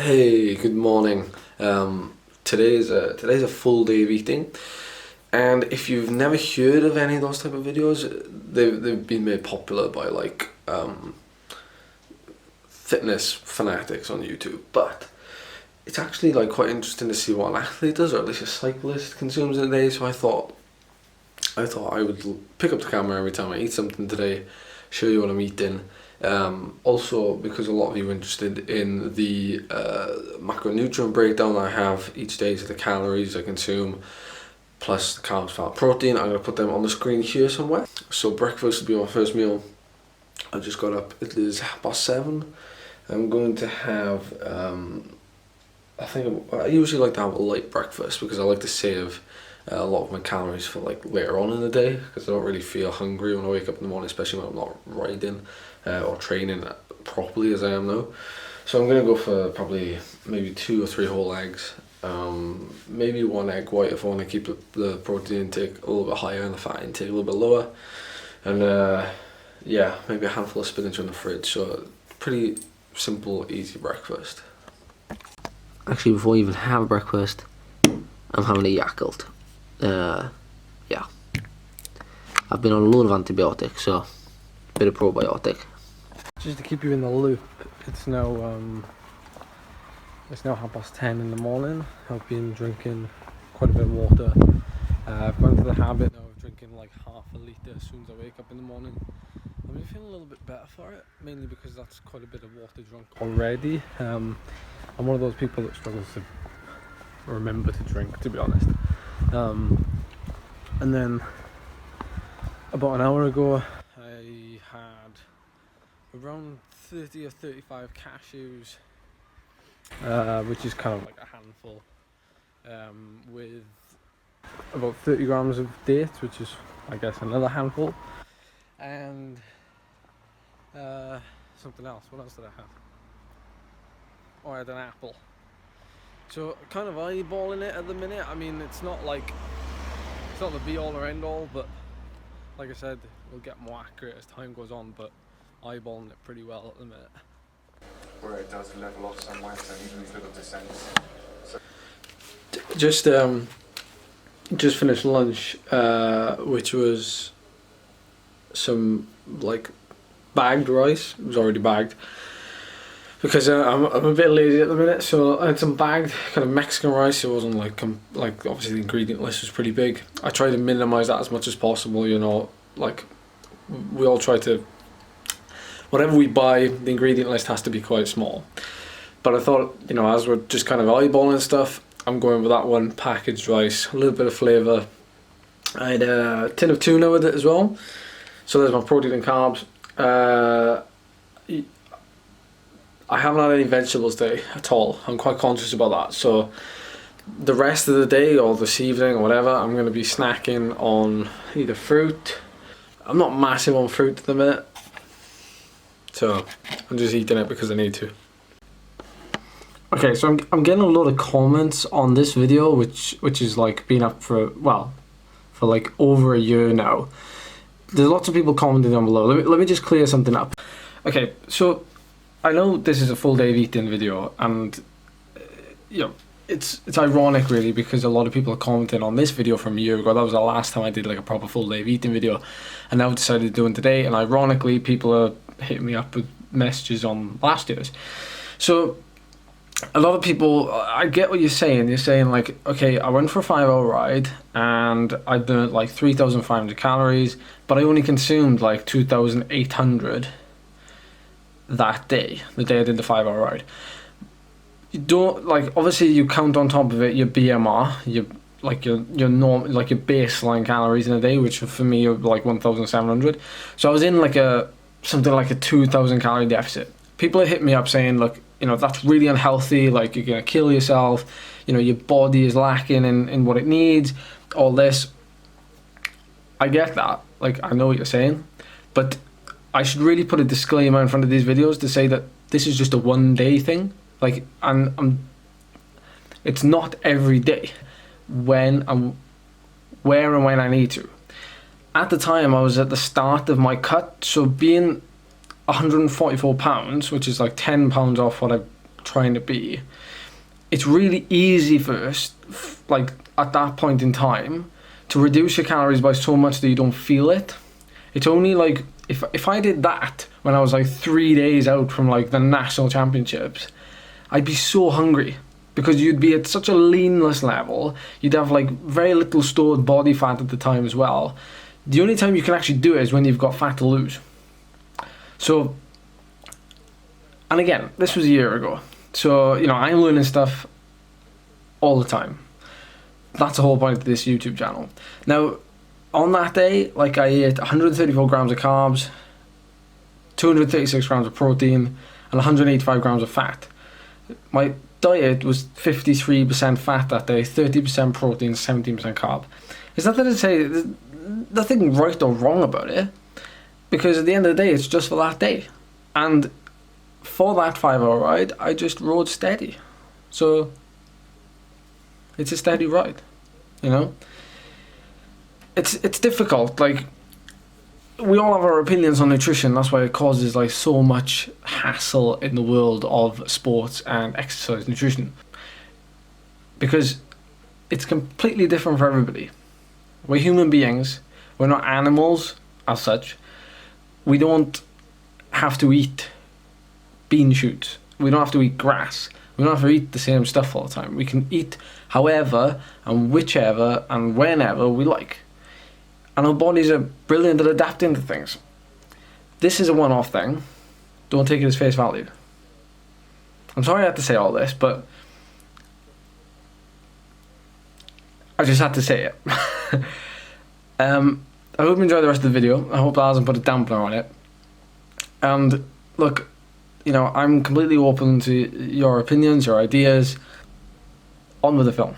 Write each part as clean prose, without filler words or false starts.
Hey, good morning. Today's a full day of eating, and if you've never heard of any of those type of videos, they've been made popular by fitness fanatics on YouTube. But it's actually quite interesting to see what an athlete does, or at least a cyclist consumes in a day. So I thought I would pick up the camera every time I eat something today, show you what I'm eating. Also, because a lot of you are interested in the macronutrient breakdown I have each day, so the calories I consume plus the carbs, fat, protein, I'm going to put them on the screen here somewhere. So breakfast will be my first meal. I just got up, it is 7:30. I'm going to have, I usually like to have a light breakfast because I like to save a lot of my calories for later on in the day, because I don't really feel hungry when I wake up in the morning, especially when I'm not riding or training properly as I am now. So I'm going to go for probably maybe 2 or 3 whole eggs, maybe 1 egg white if I want to keep the protein intake a little bit higher and the fat intake a little bit lower, and yeah, maybe a handful of spinach in the fridge. So pretty simple, easy breakfast. Actually, before I even have breakfast, I'm having a Yakult. Yeah, I've been on a load of antibiotics, so a bit of probiotic. Just to keep you in the loop, it's now 10:30 in the morning. I've been drinking quite a bit of water. I've gone into the habit now of drinking like half a litre as soon as I wake up in the morning. I'm been feeling a little bit better for it, mainly because that's quite a bit of water drunk already. I'm one of those people that struggles to remember to drink, to be honest. And then about an hour ago I had around 30 or 35 cashews, which is kind of like a handful, with about 30 grams of dates, which is I guess another handful, and something else. What else did I have? Oh, I had an apple. So kind of eyeballing it at the minute. I mean, it's not the be all or end all, but like I said, we'll get more accurate as time goes on, but eyeballing it pretty well at the minute. Where it does level off somewhere, so even if little descents. Just finished lunch, which was some bagged rice. It was already bagged because I'm a bit lazy at the minute, so I had some bagged kind of Mexican rice. It wasn't obviously the ingredient list was pretty big. I try to minimize that as much as possible, you know, we all try to, whatever we buy, the ingredient list has to be quite small. But I thought, you know, as we're just kind of eyeballing stuff, I'm going with that one, packaged rice, a little bit of flavour. I had a tin of tuna with it as well. So there's my protein and carbs. I haven't had any vegetables today at all. I'm quite conscious about that. So the rest of the day or this evening or whatever, I'm going to be snacking on either fruit. I'm not massive on fruit at the minute, so I'm just eating it because I need to. Okay, so I'm getting a lot of comments on this video, which is been up for over a year now. There's lots of people commenting down below. Let me just clear something up. Okay, so I know this is a full day of eating video, and you know, it's ironic really, because a lot of people are commenting on this video from a year ago. That was the last time I did a proper full day of eating video, and now I've decided to do it today, and ironically people are hitting me up with messages on last year's. So a lot of people, I get what you're saying. You're saying okay, I went for a 5-hour ride and I burnt 3,500 calories, but I only consumed 2,800 that day, the day I did the 5-hour ride. You don't obviously you count on top of it your BMR, your norm, your baseline calories in a day, which for me are 1,700. So I was in something like a 2,000 calorie deficit. People are hitting me up saying, look, you know, that's really unhealthy, you're gonna kill yourself, you know, your body is lacking in what it needs, all this. I get that, I know what you're saying, but I should really put a disclaimer in front of these videos to say that this is just a one-day thing. It's not every day. Where and when I need to. At the time, I was at the start of my cut, so being 144 pounds, which is 10 pounds off what I trying to be, it's really easy first, like at that point in time, to reduce your calories by so much that you don't feel it. It's only like, if I did that when I was like 3 days out from like the national championships, I'd be so hungry, because you'd be at such a leanness level, you'd have like very little stored body fat at the time as well. The only time you can actually do it is when you've got fat to lose. So, and again, this was a year ago, so you know, I'm learning stuff all the time. That's the whole point of this YouTube channel. Now, on that day, like, I ate 134 grams of carbs, 236 grams of protein, and 185 grams of fat. My diet was 53% fat that day, 30% protein, 17% carb. It's nothing to say, there's nothing right or wrong about it, because at the end of the day, it's just for that day. And for that 5-hour ride, I just rode steady. So, it's a steady ride, you know? It's difficult, like, we all have our opinions on nutrition. That's why it causes like so much hassle in the world of sports and exercise nutrition, because it's completely different for everybody. We're human beings, we're not animals as such. We don't have to eat bean shoots, we don't have to eat grass, we don't have to eat the same stuff all the time. We can eat however and whichever and whenever we like. And our bodies are brilliant at adapting to things. This is a one-off thing. Don't take it as face value. I'm sorry I had to say all this, but I just had to say it. I hope you enjoy the rest of the video. I hope that hasn't put a dampener on it. And look, you know, I'm completely open to your opinions, your ideas. On with the film.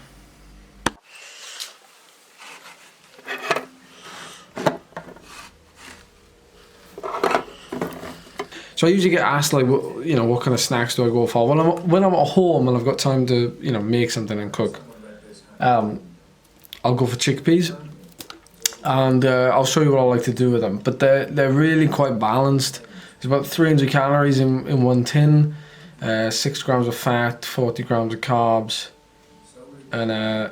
So I usually get asked, like, you know, what kind of snacks do I go for? When I'm at home and I've got time to, you know, make something and cook, I'll go for chickpeas, and I'll show you what I like to do with them. But they're really quite balanced. It's about 300 calories in one tin, 6 grams of fat, 40 grams of carbs, and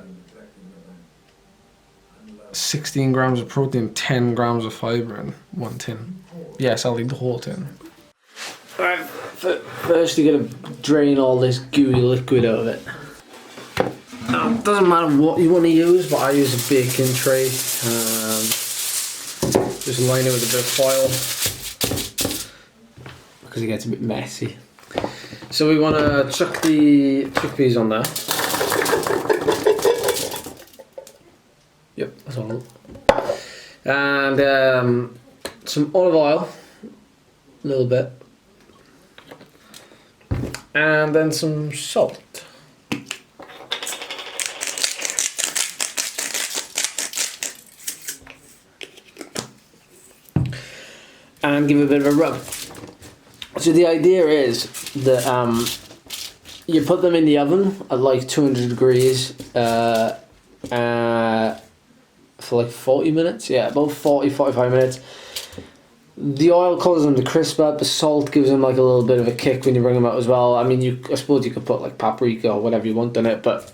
16 grams of protein, 10 grams of fibre in one tin. Yes, I'll eat the whole tin. Alright, first you're going to drain all this gooey liquid out of it. Now, it doesn't matter what you want to use, but I use a baking tray. Just line it with a bit of foil, because it gets a bit messy. So we want to chuck the chickpeas on there. Yep, that's all. And some olive oil, a little bit. And then some salt. And give it a bit of a rub. So the idea is that you put them in the oven at like 200 degrees for like 40 minutes. Yeah, about 40-45 minutes. The oil causes them to crisp up. The salt gives them like a little bit of a kick when you bring them out as well. I mean, I suppose you could put like paprika or whatever you want in it, but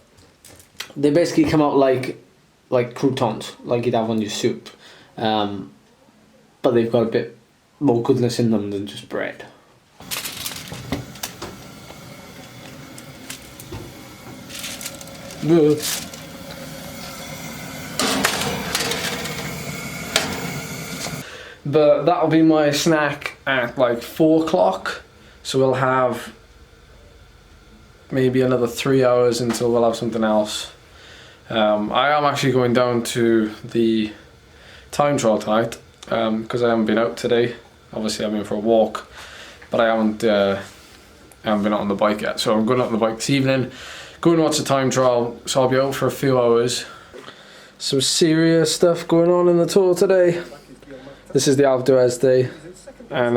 they basically come out like croutons, like you'd have on your soup. But they've got a bit more goodness in them than just bread. Good. But that'll be my snack at like 4 o'clock. So we'll have maybe another 3 hours until we'll have something else. I am actually going down to the time trial tonight because I haven't been out today. Obviously I've been for a walk, but I haven't been out on the bike yet. So I'm going out on the bike this evening, going to watch the time trial, so I'll be out for a few hours. Some serious stuff going on in the Tour today. This is the Alpe d'Huez day, and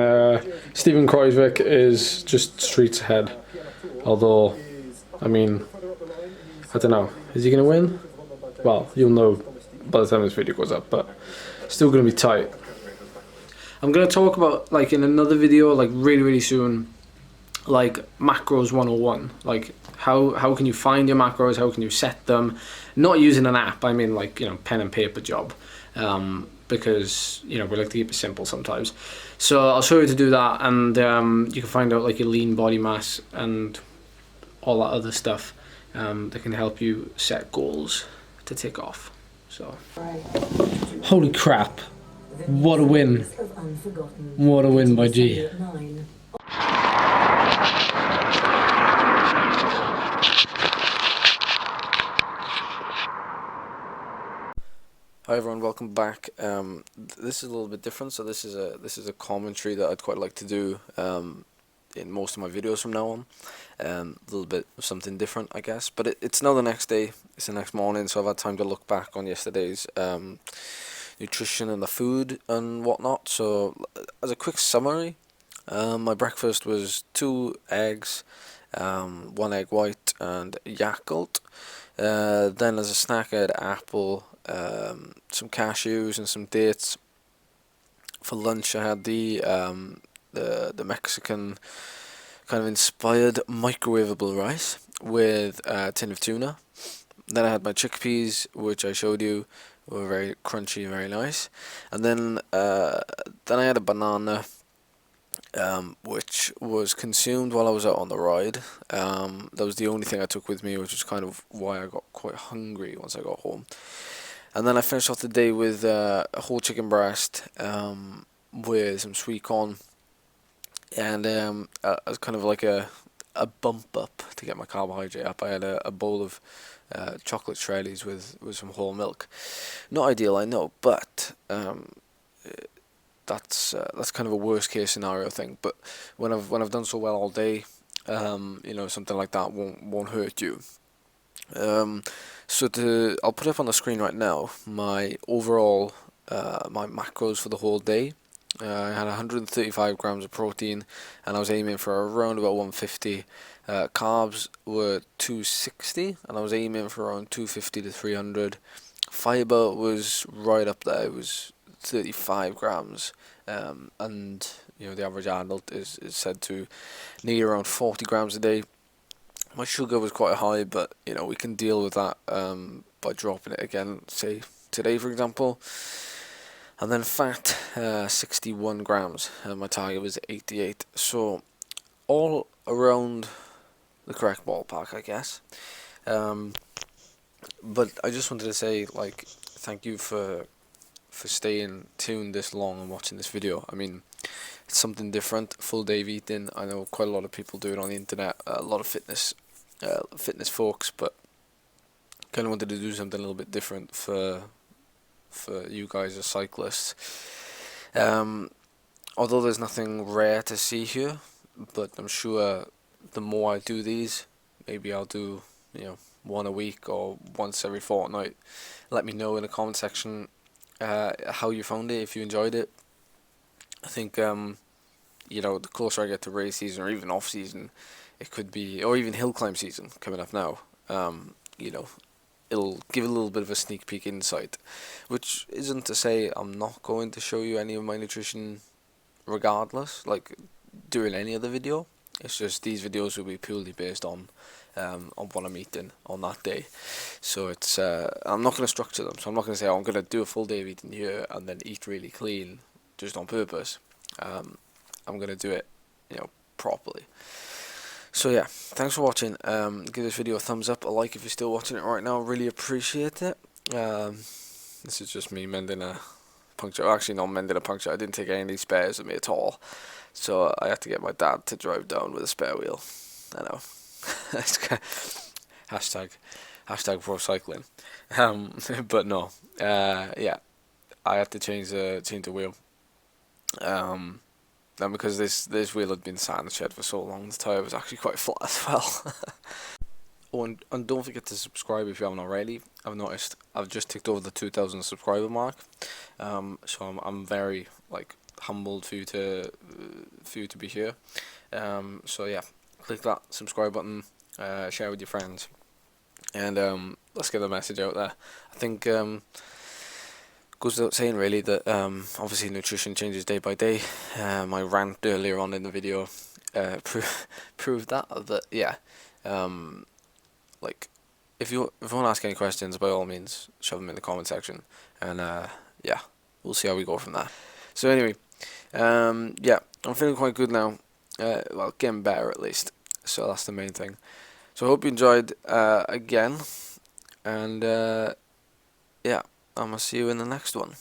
Stephen Kruijswijk is just streets ahead. Although, I mean, I don't know, is he going to win? Well, you'll know by the time this video goes up, but still going to be tight. I'm going to talk about, like, in another video, like really soon, like macros 101. Like how can you find your macros, how can you set them, not using an app, I mean like, you know, pen and paper job, because, you know, we like to keep it simple sometimes. So I'll show you to do that, and you can find out like your lean body mass and all that other stuff that can help you set goals to tick off. So holy crap, what a win, what a win by G. Hi everyone, welcome back. This is a little bit different, so this is a commentary that I'd quite like to do in most of my videos from now on. A little bit of something different, I guess, but it's now the next day, it's the next morning, so I've had time to look back on yesterday's nutrition and the food and whatnot. So as a quick summary, my breakfast was 2 eggs, 1 egg white and Yakult. Then as a snack I had apple, some cashews and some dates. For lunch I had the Mexican kind of inspired microwavable rice with a tin of tuna. Then I had my chickpeas, which I showed you were very crunchy, very nice. And then I had a banana, which was consumed while I was out on the ride. That was the only thing I took with me, which is kind of why I got quite hungry once I got home. And then I finished off the day with a whole chicken breast with some sweet corn, and as kind of like a bump up to get my carbohydrate up, I had a bowl of chocolate shreddies with some whole milk. Not ideal, I know, but that's kind of a worst case scenario thing. But when I've done so well all day, you know, something like that won't hurt you. So I'll put up on the screen right now my overall my macros for the whole day. I had 135 grams of protein, and I was aiming for around about 150. Carbs were 260, and I was aiming for around 250 to 300. Fiber was right up there. It was 35 grams, and you know, the average adult is said to need around 40 grams a day. My sugar was quite high, but you know, we can deal with that by dropping it again, say today for example. And then fat, 61 grams, and my target was 88. So all around the correct ballpark, I guess. But I just wanted to say, like, thank you for staying tuned this long and watching this video. I mean, it's something different, full day of eating. I know quite a lot of people do it on the internet, a lot of fitness folks, but kind of wanted to do something a little bit different for you guys as cyclists. Although there's nothing rare to see here, but I'm sure the more I do these, maybe I'll do, you know, 1 a week or once every fortnight. Let me know in the comment section how you found it, if you enjoyed it. I think you know, the closer I get to race season or even off season, it could be, or even hill climb season coming up now, you know, it'll give a little bit of a sneak peek insight, which isn't to say I'm not going to show you any of my nutrition regardless, like doing any other video. It's just these videos will be purely based on what I'm eating on that day. So it's I'm not going to structure them, so I'm not going to say, oh, I'm going to do a full day of eating here and then eat really clean just on purpose. I'm going to do it, you know, properly. So yeah, thanks for watching. Give this video a thumbs up, a like if you're still watching it right now. Really appreciate it. This is just me mending a puncture. Actually, not mending a puncture. I didn't take any spares with me at all, so I had to get my dad to drive down with a spare wheel. I know. hashtag pro cycling. But no. Yeah, I had to change the wheel. And because this wheel had been sat in the shed for so long, the tyre was actually quite flat as well. Oh, and don't forget to subscribe if you haven't already. I've noticed I've just ticked over the 2,000 subscriber mark. So I'm very, like, humbled for you to be here. So yeah, click that subscribe button, share with your friends, and let's get the message out there. I think goes without saying really that obviously nutrition changes day by day. My rant earlier on in the video prove that. But yeah, like if you want to ask any questions, by all means, shove them in the comment section, and yeah, we'll see how we go from that. So anyway, yeah, I'm feeling quite good now. Well, getting better at least. So that's the main thing. So I hope you enjoyed again, and yeah, I'm gonna see you in the next one.